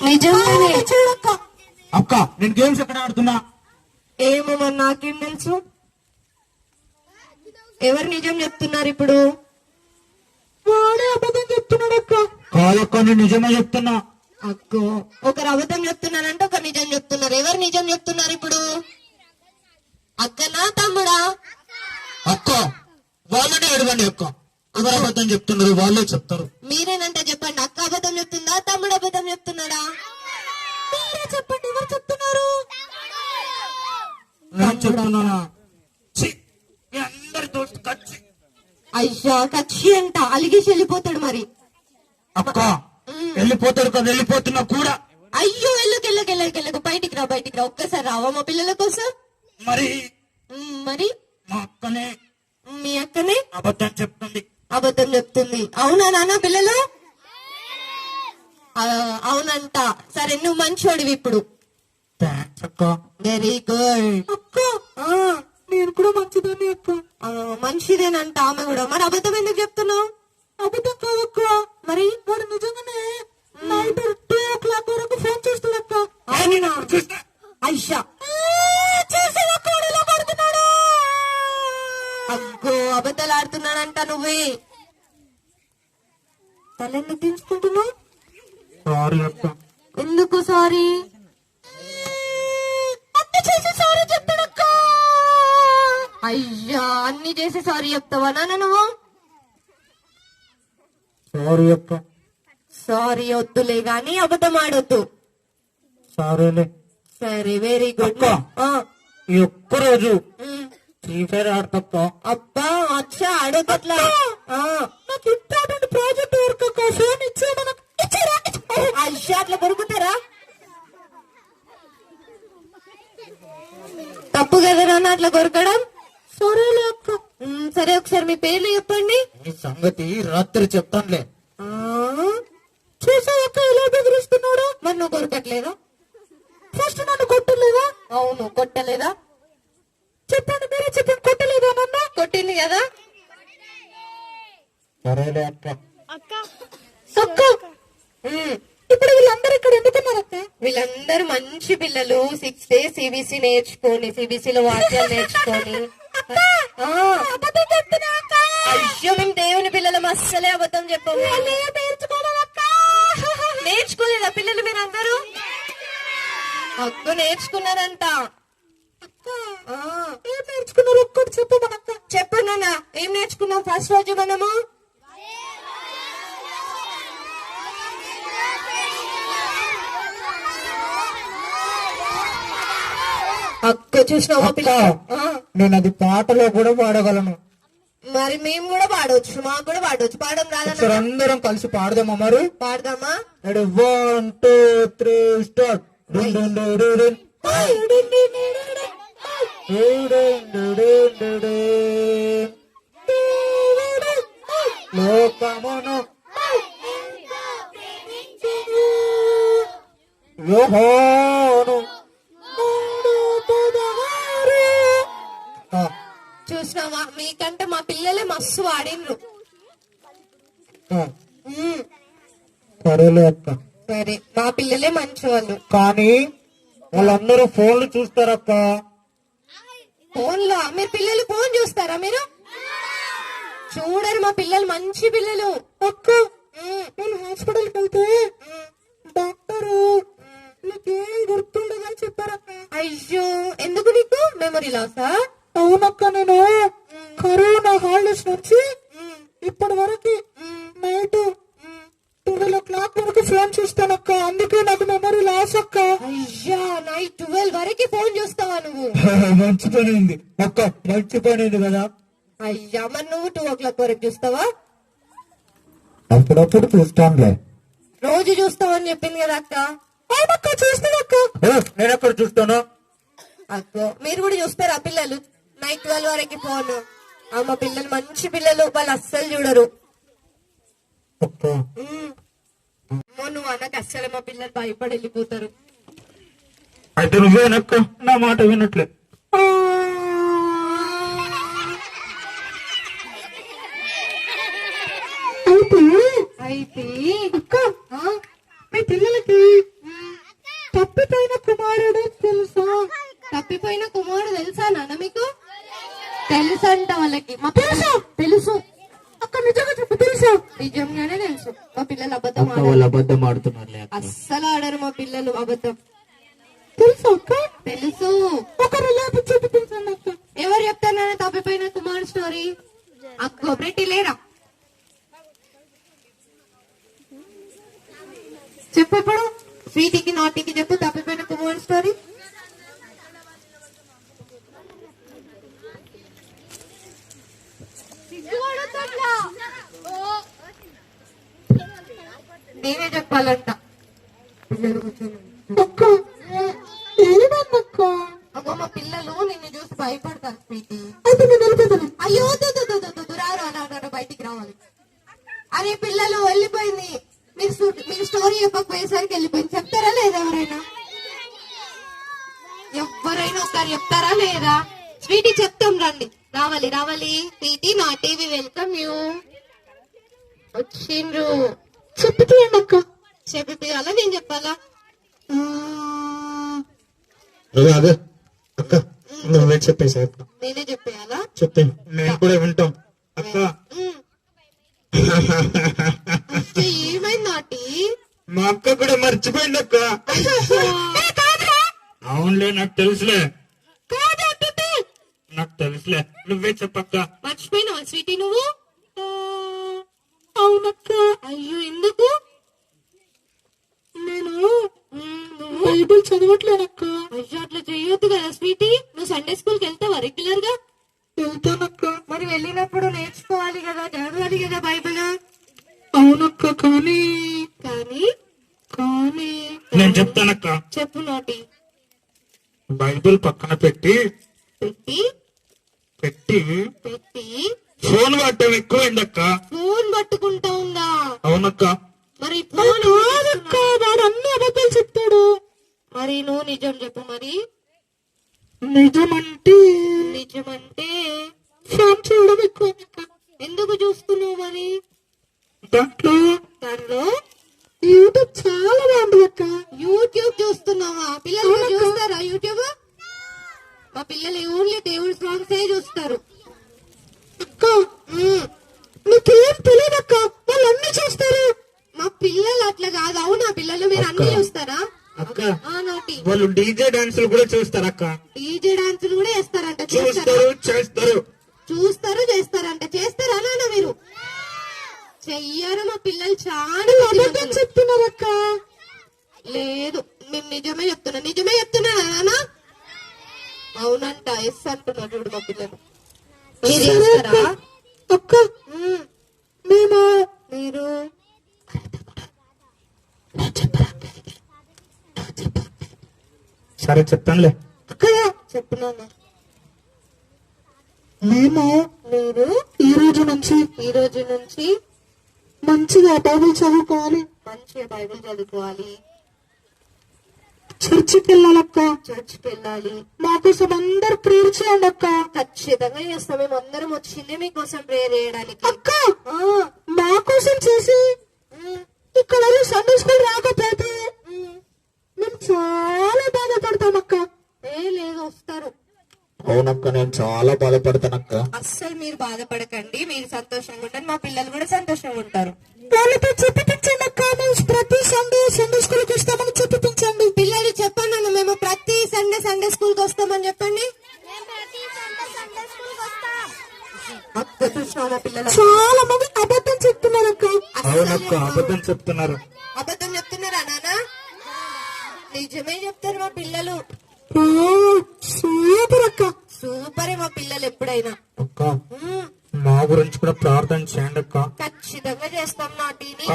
నిజంగానే అక్క నేను గేమ్స్ ఎక్కడ ఆడుతున్నా? ఏమో మరి నాకేం తెలుసు. ఎవరు నిజం చెప్తున్నారు ఇప్పుడు? వాడే అబద్ధం చెప్తున్నాడు అక్క. కాదక్క నేను నిజమే చెప్తున్నా. అక్కో ఒకరు అబద్ధం చెప్తున్నారంటే ఒకరు నిజం చెప్తున్నారు. ఎవరు నిజం చెప్తున్నారు ఇప్పుడు? అక్కనా తమ్ముడా? అక్క వాళ్ళనే అడగండి అక్క. ఎవరు అబద్ధం చెప్తున్నారు వాళ్ళే చెప్తారు. మీరేనంటే చెప్పండి. అక్క అబద్ధం చెప్తుందా తమ్ముడు అబద్ధం చెప్తున్నాడా? మీరే చెప్పండి ఎవరు చెప్తున్నారు? నేను చెప్తున్నానా? అందరి దోస్తు కచ్చి. అయ్యా కచ్చి అంట అలిగేసి వెళ్ళిపోతాడు మరి. అక్క వెళ్ళిపోతాడు కదా, వెళ్ళిపోతున్నా కూడా. అయ్యో వెళ్ళకు బయటికి రా ఒక్కసారి రావా మా పిల్లల కోసం? మరి మరి మా అక్కనే మీ అక్కనే అబద్ధం చెప్తుంది. అబద్ధం చెప్తుంది. అవునా నాన్న పిల్లలు? అవునంట. సరే నువ్వు మంచోడివి ఇప్పుడు. థాంక్స్ అక్క. వెరీ గుడ్ అక్క. నేను కూడా మంచిదాన్ని అక్క. మంచిదేనంట ఆమె కూడా. మరి అబద్ధం ఎందుకు చెప్తున్నావు? అబద్ధం కాదక్క. మరి వాడు నిజంగానే నైట్ 2 o'clock వరకు ఫోన్ చేస్తాడక్క. అవునా? అయ్యా అగ్గో అబద్ధాలు ఆడుతున్నాడంట. నువ్వే తలెందుకు దించుకుంటున్నావు? సారీ అక్క. ఎందుకు సారీ? అన్ని చేసి సారీ చెప్తాడక్క. అయ్యా అన్ని చేసి సారీ చెప్తావా నాన్న నువ్వు? సారీ అక్క. సారీ వద్దులే గాని అబద్ధం ఆడొద్దు. సరేలే. సరే వెరీ గుడ్. ఈ ఒక్కరోజు ఫ్రీ ఫైర్ ఆడతక్క. అబ్బా అచ్చా ఆడొద్దట్లా. నాకు ఇంపార్టెంట్ ప్రాజెక్ట్ వర్క్ అక్క. ఫోన్ ఇచ్చారా? అయ్యా అట్లా దొరుకుతారా? తప్పు కదా నాన్న అట్లా కొరకడం. సరేలే అక్క. సరే ఒకసారి మీ పేర్లు చెప్పండి. ఈ సంగతి రాత్రి చెప్తానులే. చూసావక్క ఎలా బెదిరిస్తున్నాడు? మరి నువ్వు కొరకట్లేదా? ఫస్ట్ నన్ను కొట్టలేదా? అవును కొట్టలేదా? చెప్పండి మీరే చెప్పండి. కొట్టలేదా నన్ను? కొట్టింది కదా. సరేలే అక్క. అక్క ఇప్పుడు వీళ్ళందరూ ఇక్కడ ఎందుకున్నారక్క? వీళ్ళందరూ మంచి పిల్లలు. 6 days సిబిసి నేర్చుకొని సిబిసిలో వాక్యాలు నేర్చుకొని. అయ్యో మేము దేవుని పిల్లలు అస్సలే అబద్ధం చెప్పము. నేర్చుకోలేదా పిల్లలు మీరందరూ? అక్క నేర్చుకున్నారంట. ఏం నేర్చుకున్నారు ఒక్కటి చెప్పమనక్క. చెప్పండి ఏం నేర్చుకున్నాం ఫస్ట్ రోజు మనము? అక్క చూసినావా పిల్ల? నేను అది పాటలో కూడా పాడగలను. మరి మేము కూడా పాడవచ్చు. మాకు కూడా పాడవచ్చు. పాడడం రాదా? అందరం కలిసి పాడదామా? మరి పాడదామా? 1 2 3 స్టార్ట్. లోకమును యోహాను చూసినావా మీకంటే మా పిల్లలే మస్తు వాడిండ్రు. సరేలే అక్క. సరే మా పిల్లలే మంచి వాళ్ళు. కానీ వాళ్ళందరూ ఫోన్లు చూస్తారక్క. ఫోన్లో మీరు పిల్లలు ఫోన్ చూస్తారా? మీరు చూడరు. మా పిల్లలు మంచి పిల్లలు. అక్క నేను హాస్పిటల్కి వెళ్తే డాక్టరు నీకేం గుర్తుండదని చెప్పారక్క. అయ్యో ఎందుకు నీకు మెమరీ లాసా? అవునక్క. నేను కరోనా హాలిడేస్ నుంచి ఇప్పటి వరకు నైట్ 12 o'clock వరకు ఫోన్ చూస్తానక్క. అందుకే నాకు మెమరీ లాస్ అక్క. అయ్యా నైట్ 12 వరకు ఫోన్ చూస్తావా నువ్వు? మంచి పని అయింది అక్క. మంచి పని అయింది కదా. అయ్యా మరి నువ్వు 2 o'clock వరకు చూస్తావా? అప్పుడప్పుడు చూస్తానులే. రోజు చూస్తావని చెప్పింది కదా అక్క. అవునక్క చూస్తానక్క. నేను ఎక్కడ చూస్తాను అక్క? మీరు కూడా చూస్తారా పిల్లలు నైట్ 12 వరకు ఫోన్? మా పిల్లలు మంచి పిల్లలు. వాళ్ళు అస్సలు చూడరు. నువ్వు అన్నకు అస్సలు మా పిల్లలు భయపడి వెళ్ళిపోతారు. అయితే నువ్వేనక్క నా మాట వినట్లే. అయితే అక్క మీ పిల్లలకి తప్పిపోయిన కుమారుడు తెలుసా నాన్న మీకు? తెలుసు అంట వాళ్ళకి. మా తెలుసు తెలుసు అక్క నిజంగా చెప్పు, తెలుసా? నిజంగానే తెలుసు. మా పిల్లలు అబద్ధం అక్క వాళ్ళు అబద్ధం ఆడుతున్నారు. అస్సలు ఆడరు మా పిల్లలు అబద్ధం. తెలుసా అక్క? తెలుసు. ఒక రిలేటివ్ చెప్పి తెలుసండి అక్క. ఎవరు చెప్తారా తప్పిపోయిన కుమార్ స్టోరీ? అక్క బ్రెట్టి లేరా? చెప్పు ఇప్పుడు. స్వీటీకి నాటికి చెప్పు తప్పిపోయిన కుమార్ స్టోరీ. నేనే చెప్పాలంట. పిల్లలు కూర్చొని అక్క ఏమన్నక్క? అగో మా పిల్లలు నిన్ను చూసి భయపడతారు స్వీటీ. అయితే నేను వెళ్ళిపోతాను. అయ్యో రారు బయటికి రావాలి. అరే పిల్లలు వెళ్ళిపోయింది. మీరు స్టోరీ చెప్పకపోయేసరికి వెళ్ళిపోయింది. చెప్తారా లేదా? ఎవరైనా ఒకరు చెప్తారా లేదా? స్వీటీ చెప్తాం రండి. రావాలి స్వీటీ నా టీవీ వెల్కమ్ యూ. వచ్చిండ్రు. చెప్పిపోయండి అక్క. చెప్పియాలా నేను చెప్పాలా? అదే అక్క నువ్వే చెప్పేసి అక్క. నేనే చెప్పేయాలా? చెప్పే మేము కూడా వింటాం అక్క. ఏమైంది నాటి? మా అక్క కూడా మర్చిపోయింది అక్క. అవునులే నాకు తెలుసులే. నాకు తెలుసులే నువ్వే చెప్పక్క. మర్చిపోయినావా స్వీటీ నువ్వు? అవునక్క. అయ్యో ఎందుకు? నేను బైబిల్ చదవట్లేనక్క. అయ్యో అట్లా చెయ్యొద్దు కదా స్వీటీ. నువ్వు సండే స్కూల్ కి వెళ్తావా రెగ్యులర్ గా? వెళ్తానక్క. మరి వెళ్ళినప్పుడు నేర్చుకోవాలి కదా, చదవాలి కదా బైబిల్. అవునక్క. కానీ కానీ కానీ నేను చెప్తానక్క. చెప్పు నోటి. బైబిల్ పక్కన పెట్టి పెట్టి పెట్టి పెట్టి ఫోన్ వాడటం ఎక్కువైందక్క. ఫోన్ పట్టుకుంటా ఉందా? అవునక్క. మరి ఫోన్ కాదక్క, వాడు అన్ని అబద్ధాలు చెప్తాడు. మరి నువ్వు నిజం చెప్పు. మరి నిజమంటే నిజమంటే ఫోన్ చూడడం ఎక్కువైందక్క. ఎందుకు చూస్తున్నావు మరి? దాంట్లో దానిలో యూట్యూబ్ చాలా బాగుంది అక్క. యూట్యూబ్ చూస్తున్నావా? పిల్లలు చూస్తారా యూట్యూబ్? మా పిల్లలు ఓన్లీ దేవుడి సాంగ్స్ చూస్తారు. అక్క నీకేం తెలియదక్క, వాళ్ళు అన్ని చూస్తారు. మా పిల్లలు అట్లా కాదు. అవునా పిల్లలు మీరు అన్ని చూస్తారా? అక్క నాటి వాళ్ళు డీజే డాన్సులు కూడా చూస్తారక్క. డీజే డాన్సులు కూడా చేస్తారంట. చూస్తారు చేస్తారు. చూస్తారు చేస్తారంట. చేస్తారా నాన్న మీరు? చెయ్యరు. మా పిల్లలు చాలా అబద్ధం చెప్తున్నారక్క. లేదు మేము నిజమే చెప్తున్నా నాన్న. అవునంట. ఎస్ అంటున్నా చూడు మా పిల్లలు. మీరు చేస్తారా? అక్క మేము మీరు సరే చెప్తానులే. అక్కయ్య చెప్పున్నాను. మేము మీరు ఈ రోజు నుంచి మంచిగా బైబిల్ చదువుకోవాలి, మంచిగా బైబిల్ చదువుకోవాలి, చర్చికి వెళ్ళాలక్క. చర్చికి వెళ్ళాలి. మాకోసం అందరు ప్రేర్ చేయండి అక్క. ఖచ్చితంగా చేస్తాం. మేము అందరం వచ్చిందే మీకోసం ప్రేయర్ చేయడానికి. అక్క మా కోసం చేసి ఇక్కడ సండే స్కూల్ రాకపోతే మేము చాలా బాధపడతాం అక్క. లేదు వస్తారు. అవునక్క నేను చాలా బాధపడతానక్క. అస్సలు మీరు బాధపడకండి. మీరు సంతోషంగా ఉంటారు. మా పిల్లలు కూడా సంతోషంగా ఉంటారు. వాళ్ళతో చెప్పించండి అక్క. మేము ప్రతి సండే స్కూల్ కి వస్తామని చెప్పించండి. పిల్లలు చెప్పండి. మేము ప్రతి సండే స్కూల్ కి వస్తామని చెప్పండి. పిల్లలు చాలా మంది అబద్ధం చెప్తున్నారు అక్క. అవునక్క అబద్ధం చెప్తున్నారు. అబద్ధం చెప్తున్నారా నాన్న? నిజమే చెప్తారు మా పిల్లలు. సూపర్ అక్క. సూపరే మా పిల్లలు ఎప్పుడైనా. అక్క మా గురించి కూడా ప్రార్థన చేయండి అక్క. ఖచ్చితంగా చేస్తాం నాటిని.